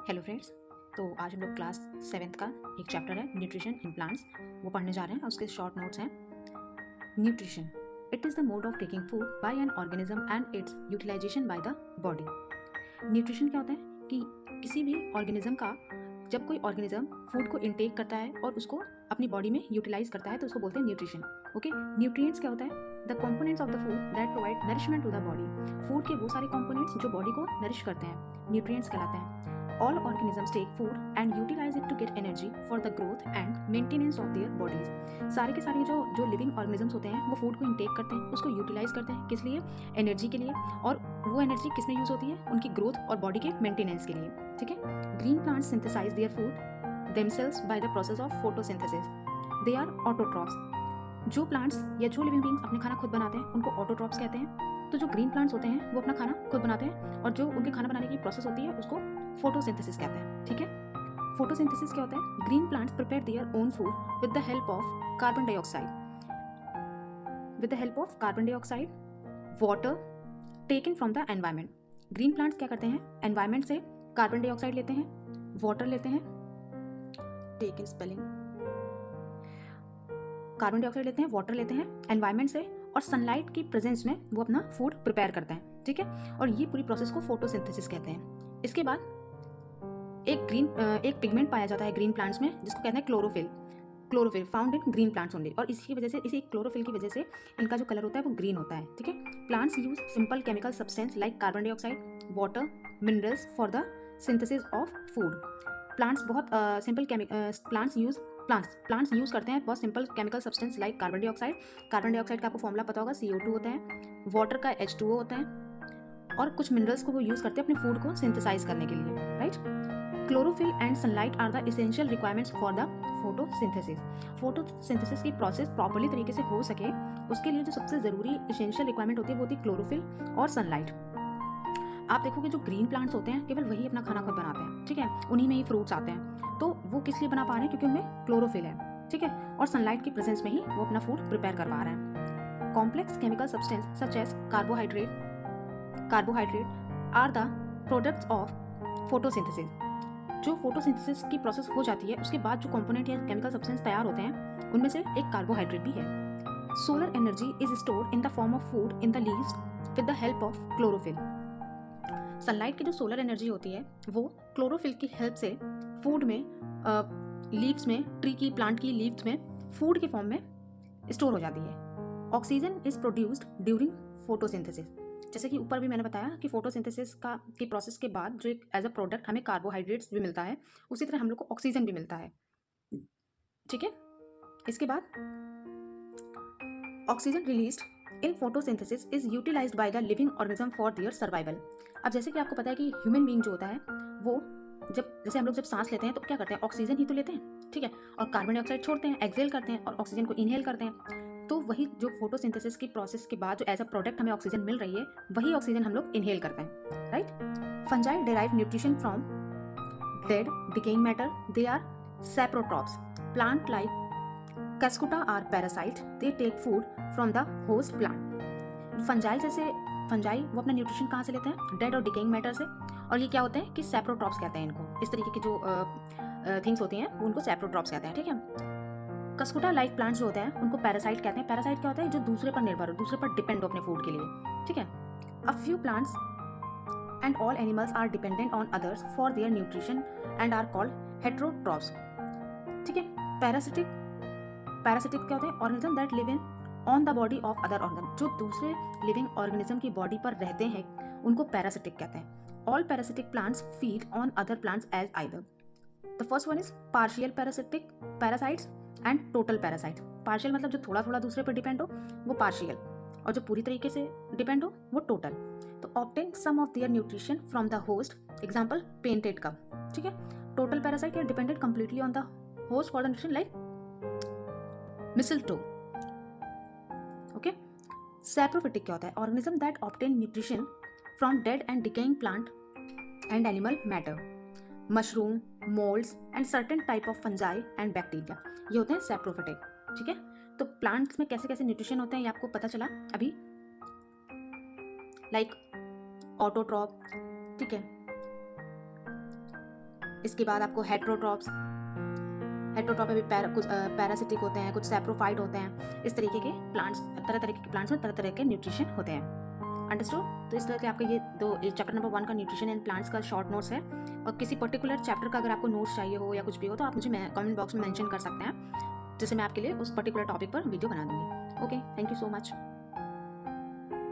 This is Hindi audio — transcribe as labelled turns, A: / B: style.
A: Hello friends. तो आज हम लोग क्लास 7th का एक चैप्टर है न्यूट्रिशन इन प्लांट्स, वो पढ़ने जा रहे हैं। उसके शॉर्ट नोट्स हैं। Nutrition, it is the mode of taking food by an organism and its utilization by the body. Nutrition क्या होता है कि किसी भी ऑर्गेनिज्म का, जब कोई ऑर्गेनिज्म फूड को इनटेक करता है और उसको अपनी बॉडी में यूटिलाइज करता है तो उसको बोलते हैं न्यूट्रिशन। ओके, न्यूट्रिएंट्स क्या होता है? The components of the food that provide nourishment to the body. Food के वो सारे कंपोनेंट्स जो बॉडी को नरिश करते हैं न्यूट्रिएंट्स कहलाते हैं। All organisms take food and utilize it to get energy for the growth and maintenance of their bodies। सारे के सारे जो लिविंग ऑर्गेनिजम्स होते हैं वो फूड को इंटेक करते हैं, उसको यूटिलाइज करते हैं। किस लिए? एनर्जी के लिए। और वो एनर्जी किस में यूज होती है? उनकी ग्रोथ और बॉडी के मेंटेनेंस के लिए। ठीक है। Green plants synthesize their food themselves by the process of photosynthesis. They are autotrophs. जो प्लांट्स या जो लिविंग बींग्स अपने खाना खुद बनाते हैं उनको ऑटोट्रॉफ्स कहते हैं। तो जो ग्रीन प्लांट्स होते हैं वो अपना खाना खुद बनाते हैं और जो उनके खाना बनाने की प्रोसेस होती है उसको फोटोसिंथेसिस कहते हैं। ठीक है। फोटोसिंथेसिस क्या होता है? Green plants prepare their own food with the help of carbon dioxide, water taken from the environment. Green plants क्या करते हैं? एनवायरनमेंट से कार्बन डाइऑक्साइड लेते हैं, वाटर लेते हैं, टेकन स्पेलिंग, कार्बन डाइऑक्साइड लेते हैं, वाटर लेते हैं एनवायरनमेंट से, और सनलाइट की प्रेजेंस में वो अपना फूड प्रिपेयर करते हैं। ठीक है। और ये पूरी प्रोसेस को फोटोसिंथेसिस कहते हैं। इसके बाद एक पिगमेंट पाया जाता है ग्रीन प्लांट्स में जिसको कहते हैं chlorophyll found in green plants only. और इसी क्लोरोफिल की वजह से इनका जो कलर होता है वो ग्रीन होता है। ठीक है। Plants use simple chemical substance like carbon dioxide, water, minerals for the synthesis of food. Plants बहुत सिंपल प्लांट्स यूज करते हैं बहुत simple chemical substance like carbon dioxide का आपको फॉर्मूला पता होगा, CO2 होता है, वाटर का H2O होता है, और कुछ मिनरल्स को वो यूज करते हैं अपने फूड को सिंथेसाइज करने के लिए। Right. Chlorophyll and sunlight are the essential requirements for the photosynthesis की प्रोसेस प्रॉपर्ली तरीके से हो सके उसके लिए जो सबसे ज़रूरी एसेंशियल रिक्वायरमेंट होती है वो होती है क्लोरोफिल और सनलाइट। आप देखोगे जो ग्रीन प्लांट्स होते हैं केवल वही अपना खाना खुद बनाते हैं। ठीक है। उन्हीं में ही फ्रूट्स आते हैं। तो वो किस लिए बना पा रहे हैं? क्योंकि उनमें क्लोरोफिल है। ठीक है। और सनलाइट की प्रेजेंस में ही वो अपना फूड प्रिपेयर कर पा रहे हैं। Complex chemical substance such as carbohydrate are the products of photosynthesis. जो फोटोसिंथेसिस की प्रोसेस हो जाती है उसके बाद जो कंपोनेंट या केमिकल सब्सटेंस तैयार होते हैं उनमें से एक कार्बोहाइड्रेट भी है। Solar energy is stored in the form of food in the leaves with the help of chlorophyll. Sunlight की जो सोलर एनर्जी होती है वो क्लोरोफिल की हेल्प से फूड में, लीव्स में, प्लांट की लीव्स में फूड के फॉर्म में स्टोर हो जाती है। Oxygen is produced during photosynthesis. जैसे कि ऊपर भी मैंने बताया कि फोटोसिंथेसिस की प्रोसेस के बाद जो एक एज अ प्रोडक्ट हमें कार्बोहाइड्रेट्स भी मिलता है उसी तरह हम लोग को ऑक्सीजन भी मिलता है। ठीक है। इसके बाद oxygen released in photosynthesis is utilized by the living organism for their survival. अब जैसे कि आपको पता है कि ह्यूमन बीइंग जो होता है वो जैसे हम लोग जब सांस लेते हैं तो क्या करते हैं? ऑक्सीजन ही तो लेते हैं। ठीक है। और कार्बन डाइऑक्साइड छोड़ते हैं, एक्सहेल करते हैं, और ऑक्सीजन को इनहेल करते हैं। तो वही जो फोटोसिंथेसिस की प्रोसेस के बाद जो एज अ प्रोडक्ट हमें ऑक्सीजन मिल रही है वही ऑक्सीजन हम लोग इनहेल करते हैं। Right. Fungi derive nutrition from dead decaying matter. They are saprotrophs. Plant like Cascuta are parasite. They take food from the host plant. Fungi वो अपना न्यूट्रिशन कहाँ से लेते हैं? डेड और डिकेइंग मैटर से। और ये क्या होते हैं कि सैप्रोट्रॉप्स कहते हैं इनको। इस तरीके की जो थिंग्स होती हैं उनको सैप्रोट्रॉप्स कहते हैं। ठीक है। कस्कुटा लाइक प्लांट्स जो होते हैं उनको पैरासाइट कहते हैं। पैरासाइट क्या होता है? जो दूसरे पर निर्भर हो, दूसरे पर डिपेंड हो अपने फूड के लिए। ठीक है। A few plants and all animals are dependent on others for their nutrition and are called heterotrophs। ठीक है। पैरासिटिक क्या होते हैं? Organism that live in on the body of other organism. जो दूसरे लिविंग ऑर्गेनिज्म की बॉडी पर रहते हैं उनको पैरासिटिक कहते हैं। All parasitic plants feed on other plants as either. The first one is partial parasites and total parasites. Partial मतलब जो थोड़ा थोड़ा दूसरे पर डिपेंड हो वो पार्शियल, और जो पूरी तरीके से डिपेंड हो वो टोटल। तो obtain some of their nutrition from the host, example painted cup. ठीक है। Total parasite are dependent completely on the host for the nutrition like mistletoe. Okay. Saprophytic क्या होता है? Organism that obtain nutrition from dead and decaying plant and animal matter, mushroom, moulds and certain type of fungi and bacteria. ये होते हैं सैप्रोफिटिक। ठीक है। तो प्लांट्स में कैसे कैसे न्यूट्रिशन होते हैं ये आपको पता चला अभी, लाइक ऑटोट्रॉप। ठीक है। इसके बाद आपको हेट्रोट्रॉप में भी कुछ पैरासिटिक होते हैं, कुछ सैप्रोफाइट होते हैं। इस तरीके के प्लांट्स, तरह तरह के प्लांट्स में तरह तरह के न्यूट्रिशन होते हैं। अंडरस्टूड? तो इस तरह के आपका ये चैप्टर नंबर 1 का न्यूट्रिशन एंड प्लांट्स का शॉर्ट नोट्स है। और किसी पर्टिकुलर चैप्टर का अगर आपको नोट्स चाहिए हो या कुछ भी हो तो आप मुझे कमेंट बॉक्स में मेंशन कर सकते हैं, जिससे मैं आपके लिए उस पर्टिकुलर टॉपिक पर वीडियो बना दूंगी। Okay, thank you so much.